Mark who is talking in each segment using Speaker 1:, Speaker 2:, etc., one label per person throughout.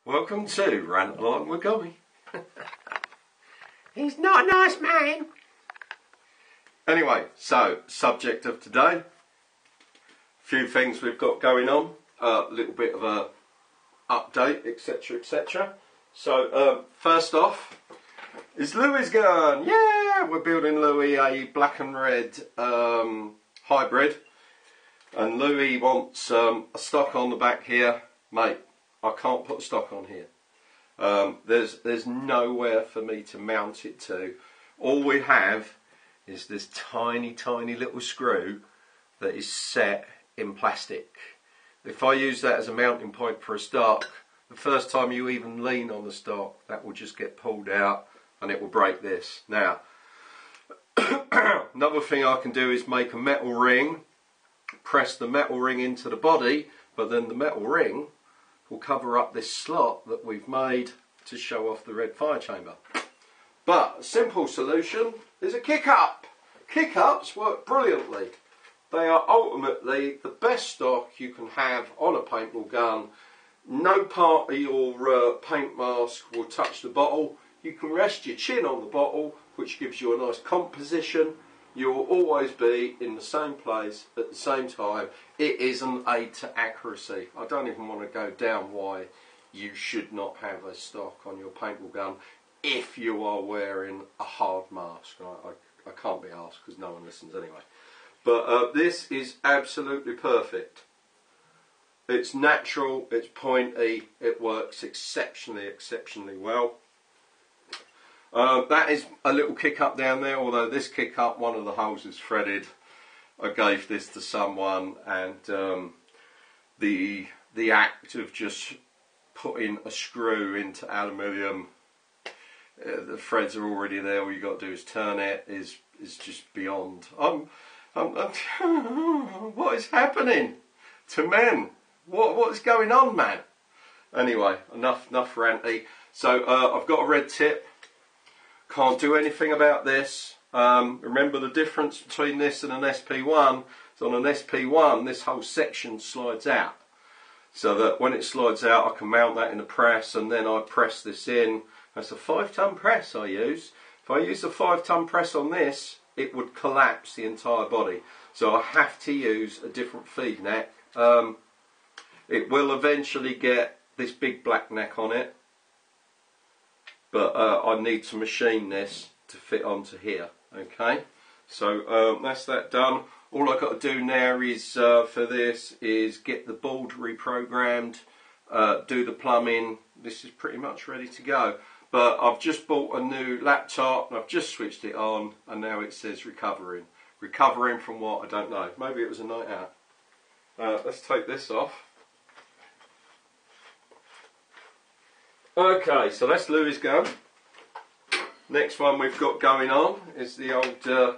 Speaker 1: Welcome to Rant Along with Gummy.
Speaker 2: He's not a nice man.
Speaker 1: Anyway, so subject of today. A few things we've got going on. A little bit of a update, etc, etc. So first off is Louis' gun. Yeah, we're building Louis a black and red hybrid, and Louis wants a stock on the back here, mate. I can't put a stock on here. There's nowhere for me to mount it to. All we have is this tiny little screw that is set in plastic. If I use that as a mounting point for a stock, the first time you even lean on the stock, that will just get pulled out and it will break this. Now, another thing I can do is make a metal ring, press the metal ring into the body, but then the metal ring will cover up this slot that we've made to show off the red fire chamber. But a simple solution is a kick-up. Kick-ups work brilliantly. They are ultimately the best stock you can have on a paintball gun. No part of your paint mask will touch the bottle. You can rest your chin on the bottle, which gives you a nice composition. You will always be in the same place at the same time. It is an aid to accuracy. I don't even want to go down why you should not have a stock on your paintball gun if you are wearing a hard mask. I can't be asked because no one listens anyway. But this is absolutely perfect. It's natural, it's pointy, it works exceptionally well. That is a little kick up down there, although this kick up, one of the holes is threaded. I gave this to someone, and the act of just putting a screw into aluminium, the threads are already there, all you got to do is turn it, is just beyond. What is happening to men? What is going on, man? Anyway, enough ranty. So I've got a red tip. Can't do anything about this. Remember the difference between this and an SP1. So on an SP1, this whole section slides out. So that when it slides out, I can mount that in a press, and then I press this in. That's a 5-ton press I use. If I use a 5-ton press on this, it would collapse the entire body. So I have to use a different feed neck. It will eventually get this big black neck on it, but I need to machine this to fit onto here. Okay, so that's that done. All I've got to do now is for this is get the board reprogrammed, do the plumbing. This is pretty much ready to go. But I've just bought a new laptop and I've just switched it on, and now it says recovering. Recovering from what? I don't know. Maybe it was a night out. Let's take this off. Okay, so that's Louis' gun. Next one we've got going on is the old, the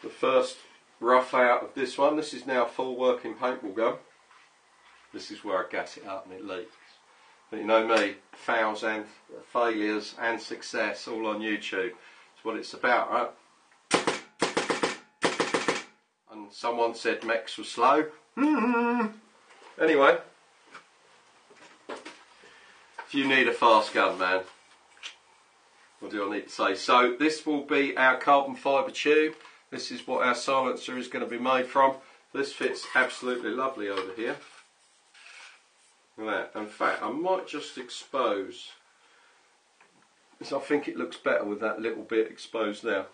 Speaker 1: first rough out of this one. This is now a full working paintball gun. This is where I gas it up and it leaks. But you know me, fouls and failures and success all on YouTube. It's what it's about, right? And someone said mechs were slow. Anyway. If you need a fast gun, man, what do I need to say? So this will be our carbon fibre tube. This is what our silencer is going to be made from. This fits absolutely lovely over here. Look at that. In fact, I might just expose, because I think it looks better with that little bit exposed there.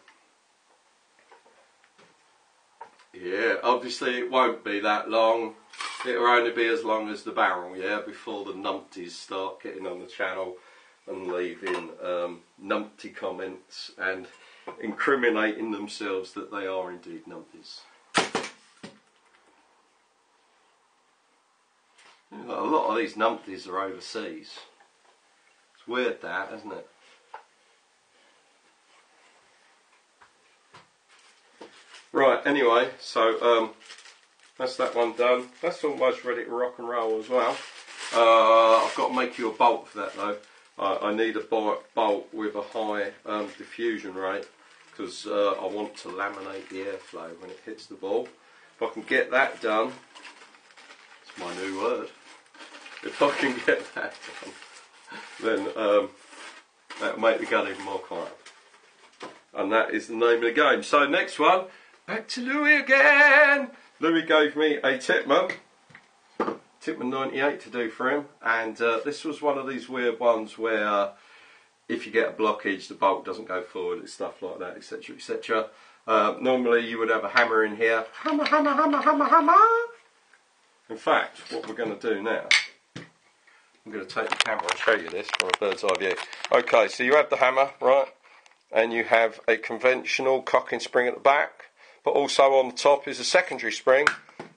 Speaker 1: Yeah, obviously it won't be that long. It'll only be as long as the barrel, yeah, before the numpties start getting on the channel and leaving numpty comments and incriminating themselves that they are indeed numpties. A lot of these numpties are overseas. It's weird that, isn't it? Right, anyway, so that's that one done. That's almost ready to rock and roll as well. I've got to make you a bolt for that though. I need a bolt with a high diffusion rate, because I want to laminate the airflow when it hits the ball. If I can get that done, it's my new word. if I can get that done, then that'll make the gun even more quiet. And that is the name of the game. So next one, back to Louis again. Louis gave me a Tippmann 98 to do for him, and this was one of these weird ones where if you get a blockage, the bolt doesn't go forward and stuff like that, etc, etc. Normally you would have a hammer in here. Hammer, hammer, hammer, hammer, hammer. In fact, what we're going to do now, I'm going to take the camera and show you this from a bird's eye view. Okay, so you have the hammer, right? And you have a conventional cocking spring at the back, but also on the top is a secondary spring.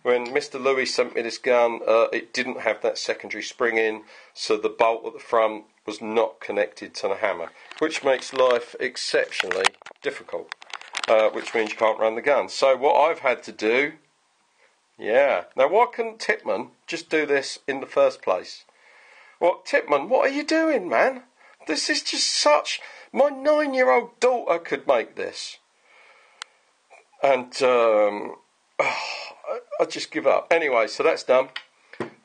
Speaker 1: When Mr. Louis sent me this gun, it didn't have that secondary spring in, so the bolt at the front was not connected to the hammer, which makes life exceptionally difficult, which means you can't run the gun. So what I've had to do, now why couldn't Tippmann just do this in the first place? Well, Tippmann, what are you doing, man? This is just such... My 9-year-old daughter could make this. And I just give up. Anyway, so that's done.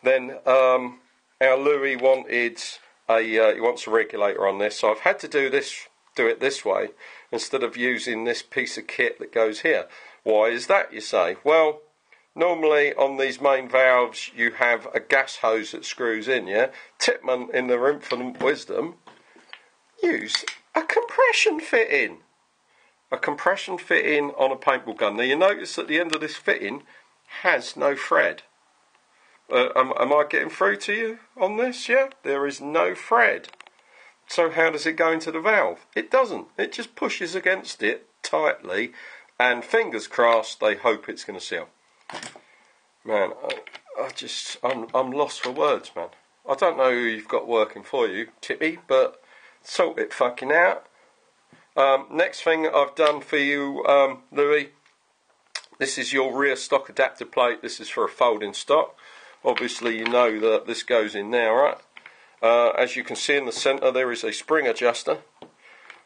Speaker 1: Then our Louis wanted he wants a regulator on this, so I've had to do it this way instead of using this piece of kit that goes here. Why is that, you say? Well, normally on these main valves you have a gas hose that screws in, yeah? Tippmann, in their infinite wisdom, use a compression fitting. A compression fitting on a paintball gun. Now you notice at the end of this fitting has no thread. Am I getting through to you on this? Yeah, there is no thread. So how does it go into the valve? It doesn't. It just pushes against it tightly, and fingers crossed they hope it's going to seal. Man, I'm lost for words, man. I don't know who you've got working for you, Tippy, but sort it fucking out. Next thing I've done for you, Louis, this is your rear stock adapter plate. This is for a folding stock. Obviously you know that this goes in there, right? As you can see in the centre there is a spring adjuster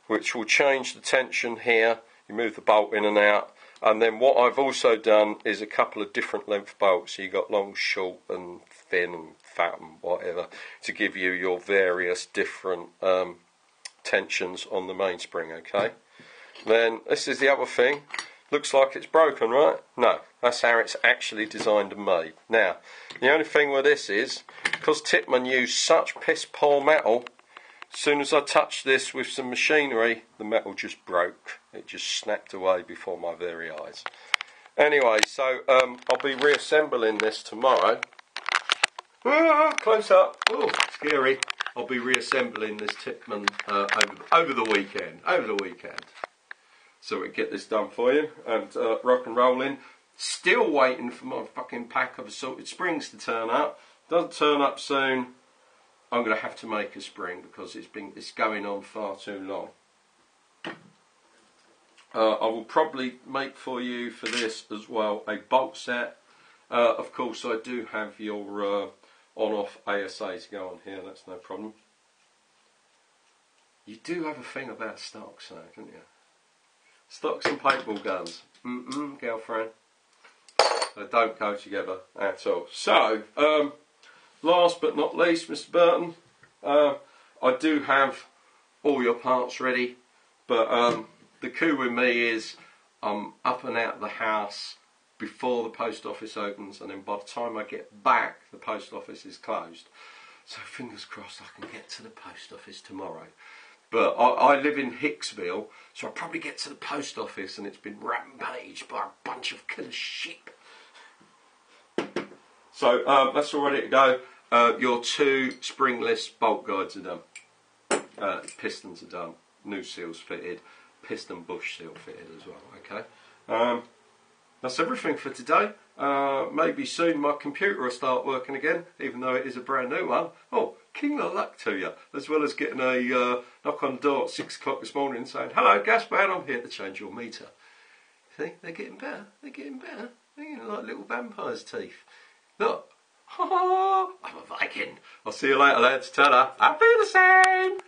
Speaker 1: which will change the tension here. You move the bolt in and out, and then what I've also done is a couple of different length bolts. So you've got long, short and thin and fat and whatever to give you your various different tensions on the mainspring, okay? Then this is the other thing. Looks like it's broken, right? No, that's how it's actually designed and made. Now, the only thing with this is, because Tippmann used such piss poor metal, as soon as I touched this with some machinery, the metal just broke. It just snapped away before my very eyes. Anyway, so I'll be reassembling this tomorrow. Close up. Oh, scary. I'll be reassembling this Tippmann over the weekend. So we get this done for you and rock and rolling. Still waiting for my fucking pack of assorted springs to turn up. Doesn't turn up soon, I'm going to have to make a spring because it's going on far too long. I will probably make for you for this as well a bolt set. Of course I do have your on-off ASA to go on here, that's no problem. You do have a thing about stocks though, don't you? Stocks and paintball guns. Girlfriend. They don't go together at all. So, last but not least, Mr. Burton, I do have all your parts ready, but the coup with me is I'm up and out of the house before the post office opens, and then by the time I get back, the post office is closed. So fingers crossed I can get to the post office tomorrow. But I live in Hicksville, so I'll probably get to the post office and it's been rampaged by a bunch of killer sheep. So that's all ready to go. Your 2 springless bolt guides are done. Pistons are done. New seals fitted. Piston bush seal fitted as well. Okay. That's everything for today. Maybe soon my computer will start working again, even though it is a brand new one. Oh, king of luck to you. As well as getting a knock on the door at 6 o'clock this morning saying, "Hello, gas man, I'm here to change your meter." See, they're getting better. They're getting better. They're getting like little vampires' teeth. Look. I'm a Viking. I'll see you later, lads. Ta-da. I feel the same.